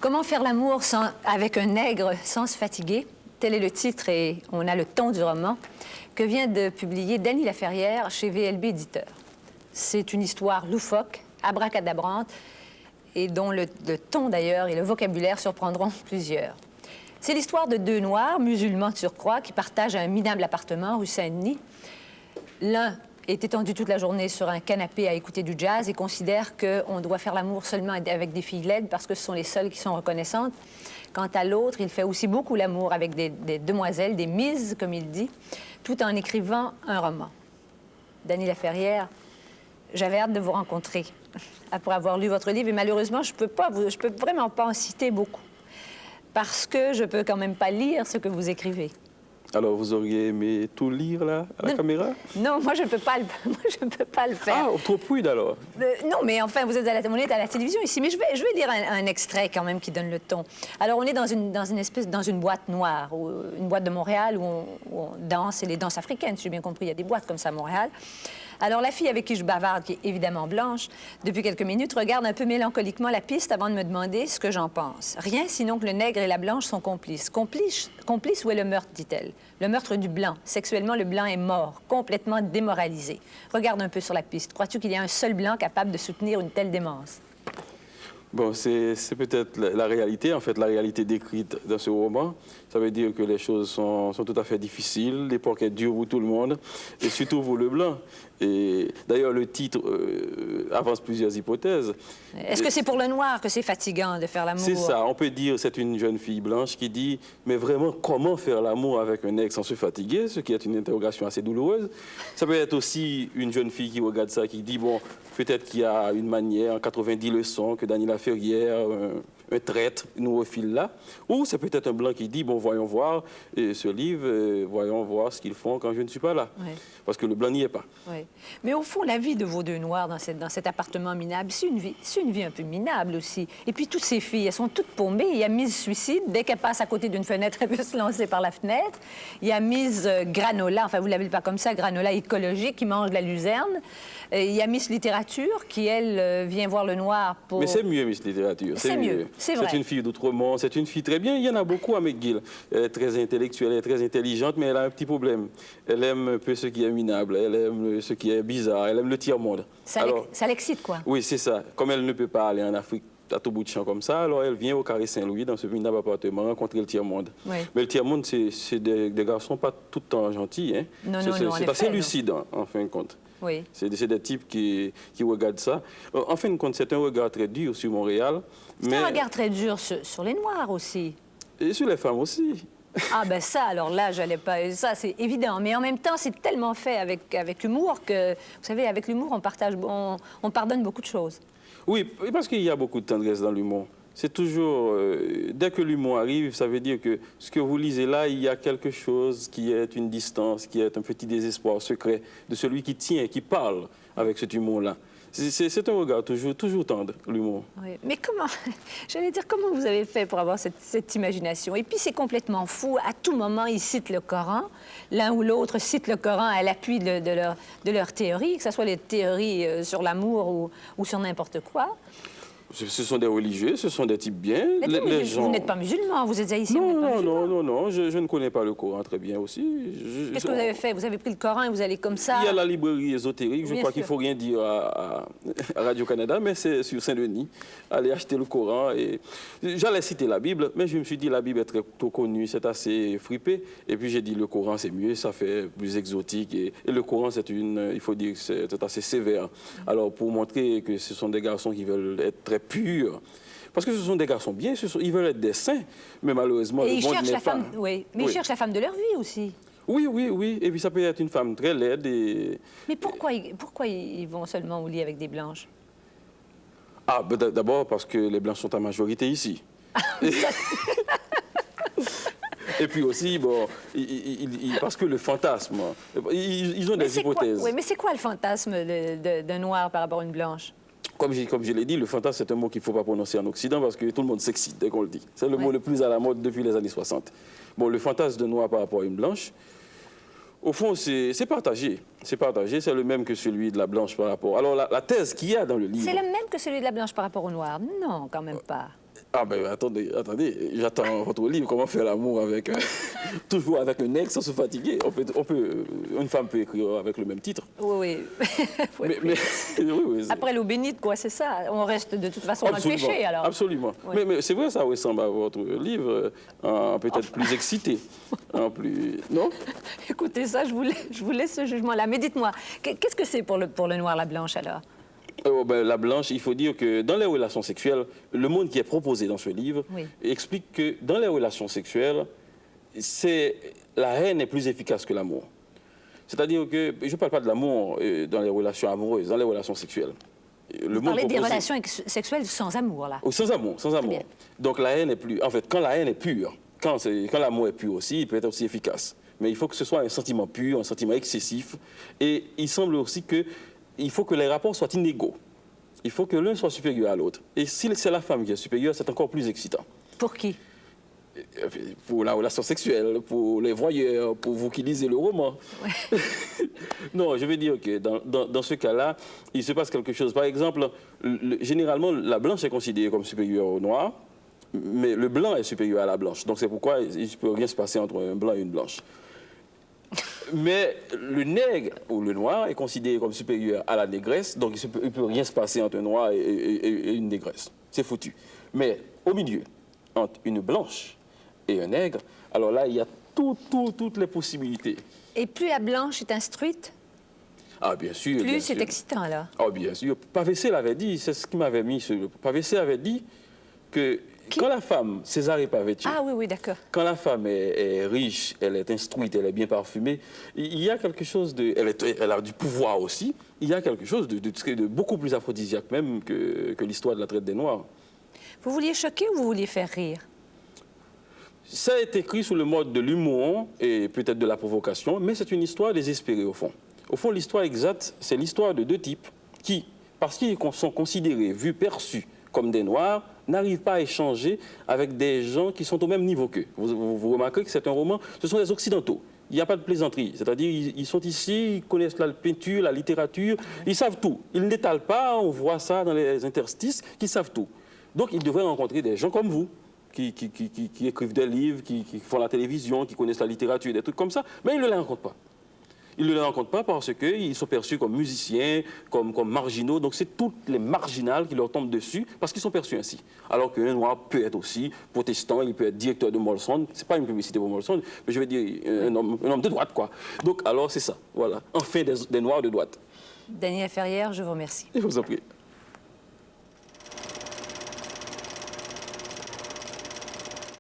Comment faire l'amour avec un nègre sans se fatiguer? Tel est le titre et on a le ton du roman que vient de publier Dany Laferrière chez VLB Éditeur. C'est une histoire loufoque, abracadabrante et dont le ton d'ailleurs et le vocabulaire surprendront plusieurs. C'est l'histoire de deux Noirs, musulmans de surcroît, qui partagent un minable appartement rue Saint-Denis. L'un est étendu toute la journée sur un canapé à écouter du jazz et considère qu'on doit faire l'amour seulement avec des filles laides parce que ce sont les seules qui sont reconnaissantes. Quant à l'autre, il fait aussi beaucoup l'amour avec des demoiselles, des mises, comme il dit, tout en écrivant un roman. Dany Laferrière, j'avais hâte de vous rencontrer après avoir lu votre livre et malheureusement, je peux vraiment pas en citer beaucoup parce que je peux quand même pas lire ce que vous écrivez. Alors, vous auriez aimé tout lire, là, à la caméra? Non, moi, je ne peux pas le faire. Ah, trop prude, alors? Non, mais enfin, on est à la télévision ici, mais je vais lire un extrait, quand même, qui donne le ton. Alors, on est dans une boîte noire, une boîte de Montréal, où on danse, et les danses africaines, si j'ai bien compris, il y a des boîtes comme ça à Montréal. Alors, la fille avec qui je bavarde, qui est évidemment blanche, depuis quelques minutes, regarde un peu mélancoliquement la piste avant de me demander ce que j'en pense. Rien, sinon que le nègre et la blanche sont complices. Complices, où est le meurtre, dit-elle? Le meurtre du blanc. Sexuellement, le blanc est mort, complètement démoralisé. Regarde un peu sur la piste. Crois-tu qu'il y a un seul blanc capable de soutenir une telle démence? Bon, c'est peut-être la réalité, en fait, la réalité décrite dans ce roman. Ça veut dire que les choses sont tout à fait difficiles, l'époque est dure pour tout le monde, et surtout pour le blanc. Et d'ailleurs, le titre avance plusieurs hypothèses. Est-ce que c'est pour le noir que c'est fatigant de faire l'amour? C'est ça. On peut dire que c'est une jeune fille blanche qui dit « Mais vraiment, comment faire l'amour avec un nègre sans se fatiguer ?» Ce qui est une interrogation assez douloureuse. Ça peut être aussi une jeune fille qui regarde ça, qui dit « Bon, peut-être qu'il y a une manière, 90 leçons, que Dany Laferrière, un traître, nous refile là. » Ou c'est peut-être un blanc qui dit « Bon, voyons voir ce livre, voyons voir ce qu'ils font quand je ne suis pas là. Oui. » Parce que le blanc n'y est pas. Oui. Mais au fond, la vie de vos deux Noirs dans cet appartement minable, c'est une vie un peu minable aussi. Et puis toutes ces filles, elles sont toutes paumées. Il y a Miss Suicide, dès qu'elle passe à côté d'une fenêtre, elle peut se lancer par la fenêtre. Il y a Miss Granola, enfin vous ne l'appelez pas comme ça, Granola écologique, qui mange de la luzerne. Il y a Miss Littérature, qui elle vient voir le noir pour... Mais c'est mieux, Miss Littérature. C'est mieux, c'est vrai. C'est une fille d'Outremont, c'est une fille très bien. Il y en a beaucoup à McGill. Elle est très intellectuelle, elle est très intelligente, mais elle a un petit problème. Elle aime un peu ce qui est minable, elle aime ce qui est bizarre, elle aime le tiers-monde. Ça l'excite, quoi. Oui, c'est ça. Comme elle ne peut pas aller en Afrique à tout bout de champ comme ça, alors elle vient au Carré Saint-Louis, dans ce minable appartement, rencontrer le tiers-monde. Oui. Mais le tiers-monde, c'est des garçons pas tout le temps gentils. Hein. Non, c'est assez lucide, en fin de compte. Oui. C'est des types qui regardent ça. En fin de compte, c'est un regard très dur sur Montréal. C'est un regard très dur sur les Noirs aussi. Et sur les femmes aussi. Ah ben ça, alors là, j'allais pas... Ça, c'est évident. Mais en même temps, c'est tellement fait avec humour que, vous savez, avec l'humour, on pardonne beaucoup de choses. Oui, parce qu'il y a beaucoup de tendresse dans l'humour. C'est toujours... dès que l'humour arrive, ça veut dire que ce que vous lisez là, il y a quelque chose qui est une distance, qui est un petit désespoir secret de celui qui tient et qui parle avec cet humour-là. C'est un regard toujours tendre, l'humour. Oui, mais comment, j'allais dire, comment vous avez fait pour avoir cette imagination? Et puis c'est complètement fou, à tout moment ils citent le Coran, l'un ou l'autre cite le Coran à l'appui de leur théorie, que ce soit les théories sur l'amour ou sur n'importe quoi. Ce sont des religieux, ce sont des types bien. Mais vous n'êtes pas musulman, vous êtes haïtien. Non, je ne connais pas le Coran très bien aussi. Qu'est-ce que vous avez fait? Vous avez pris le Coran et vous allez comme ça? Il y a la librairie ésotérique, je crois qu'il ne faut rien dire à Radio-Canada, mais c'est sur Saint-Denis. Allez acheter le Coran. J'allais citer la Bible, mais je me suis dit la Bible est très tôt connue, c'est assez fripé. Et puis j'ai dit le Coran c'est mieux, ça fait plus exotique. Et le Coran il faut dire que c'est assez sévère. Alors pour montrer que ce sont des garçons qui veulent être très purs, parce que ce sont des garçons bien, ils veulent être des saints, mais malheureusement le monde n'est pas. Oui, mais ils cherchent la femme de leur vie aussi. Oui, et puis ça peut être une femme très laide. Mais pourquoi ils vont seulement au lit avec des blanches? Ah, ben d'abord parce que les blanches sont en majorité ici. Et puis aussi, bon, parce que le fantasme, ils ont des hypothèses. Oui, mais c'est quoi le fantasme d'un noir par rapport à une blanche? Comme je l'ai dit, le fantasme, c'est un mot qu'il ne faut pas prononcer en Occident parce que tout le monde s'excite dès qu'on le dit. C'est le mot le plus à la mode depuis les années 60. Bon, le fantasme de noir par rapport à une blanche, au fond, c'est partagé. C'est partagé, c'est le même que celui de la blanche par rapport... Alors, la thèse qu'il y a dans le livre... C'est le même que celui de la blanche par rapport au noir? Non, quand même pas. Ah ben attendez, j'attends votre livre, comment faire l'amour avec toujours avec un ex sans se fatiguer. Une femme peut écrire avec le même titre. Oui, oui. Oui, après l'eau bénite, quoi, c'est ça. On reste de toute façon dans le péché, alors. Absolument. Oui. Mais c'est vrai, ça ressemble à votre livre, peut-être plus excité. Plus... Non? Écoutez ça, je vous laisse ce jugement-là. Mais dites-moi, qu'est-ce que c'est pour le noir, la blanche, alors? La blanche, il faut dire que dans les relations sexuelles, le monde qui est proposé dans ce livre explique que dans les relations sexuelles, la haine est plus efficace que l'amour. C'est-à-dire que, je ne parle pas de l'amour dans les relations amoureuses, dans les relations sexuelles. Vous parlez des relations sexuelles sans amour, là? Oh, sans amour. Donc la haine est plus... En fait, quand la haine est pure, quand l'amour est pur aussi, il peut être aussi efficace. Mais il faut que ce soit un sentiment pur, un sentiment excessif. Et il semble aussi qu'il faut que les rapports soient inégaux. Il faut que l'un soit supérieur à l'autre. Et si c'est la femme qui est supérieure, c'est encore plus excitant. Pour qui? Pour la relation sexuelle, pour les voyeurs, pour vous qui lisez le roman. Ouais. Non, je veux dire que dans ce cas-là, il se passe quelque chose. Par exemple, généralement, la blanche est considérée comme supérieure au noir, mais le blanc est supérieur à la blanche. Donc c'est pourquoi il ne peut rien se passer entre un blanc et une blanche. Mais le nègre ou le noir est considéré comme supérieur à la négresse, donc il ne peut rien se passer entre un noir et une négresse. C'est foutu. Mais au milieu, entre une blanche et un nègre, alors là, il y a toutes les possibilités. Et plus la blanche est instruite, ah, bien sûr. Plus c'est excitant, alors. Ah, bien sûr. Pavessé l'avait dit, c'est ce qui m'avait mis sur le... Pavessé avait dit que quand la femme, César Pavecci, oui, d'accord. Quand la femme est riche, elle est instruite, elle est bien parfumée, il y a quelque chose de... Elle a du pouvoir aussi, il y a quelque chose de beaucoup plus aphrodisiaque même que l'histoire de la traite des Noirs. Vous vouliez choquer ou vous vouliez faire rire? Ça est écrit sous le mode de l'humour et peut-être de la provocation, mais c'est une histoire désespérée au fond. Au fond, l'histoire exacte, c'est l'histoire de deux types qui, parce qu'ils sont considérés, vus, perçus comme des Noirs, n'arrivent pas à échanger avec des gens qui sont au même niveau qu'eux. Vous remarquez que c'est un roman, ce sont des Occidentaux. Il n'y a pas de plaisanterie. C'est-à-dire, ils sont ici, ils connaissent la peinture, la littérature, ils savent tout. Ils n'étalent pas, on voit ça dans les interstices, qu'ils savent tout. Donc, ils devraient rencontrer des gens comme vous, qui écrivent des livres, qui font la télévision, qui connaissent la littérature, des trucs comme ça, mais ils ne les rencontrent pas. Ils ne les rencontrent pas parce qu'ils sont perçus comme musiciens, comme marginaux. Donc, c'est toutes les marginales qui leur tombent dessus parce qu'ils sont perçus ainsi. Alors qu'un noir peut être aussi protestant, il peut être directeur de Molson. Ce n'est pas une publicité pour Molson, mais je veux dire un homme de droite, quoi. Donc, alors, c'est ça. Voilà. Enfin, des noirs de droite. Dany Laferrière, je vous remercie. Je vous en prie.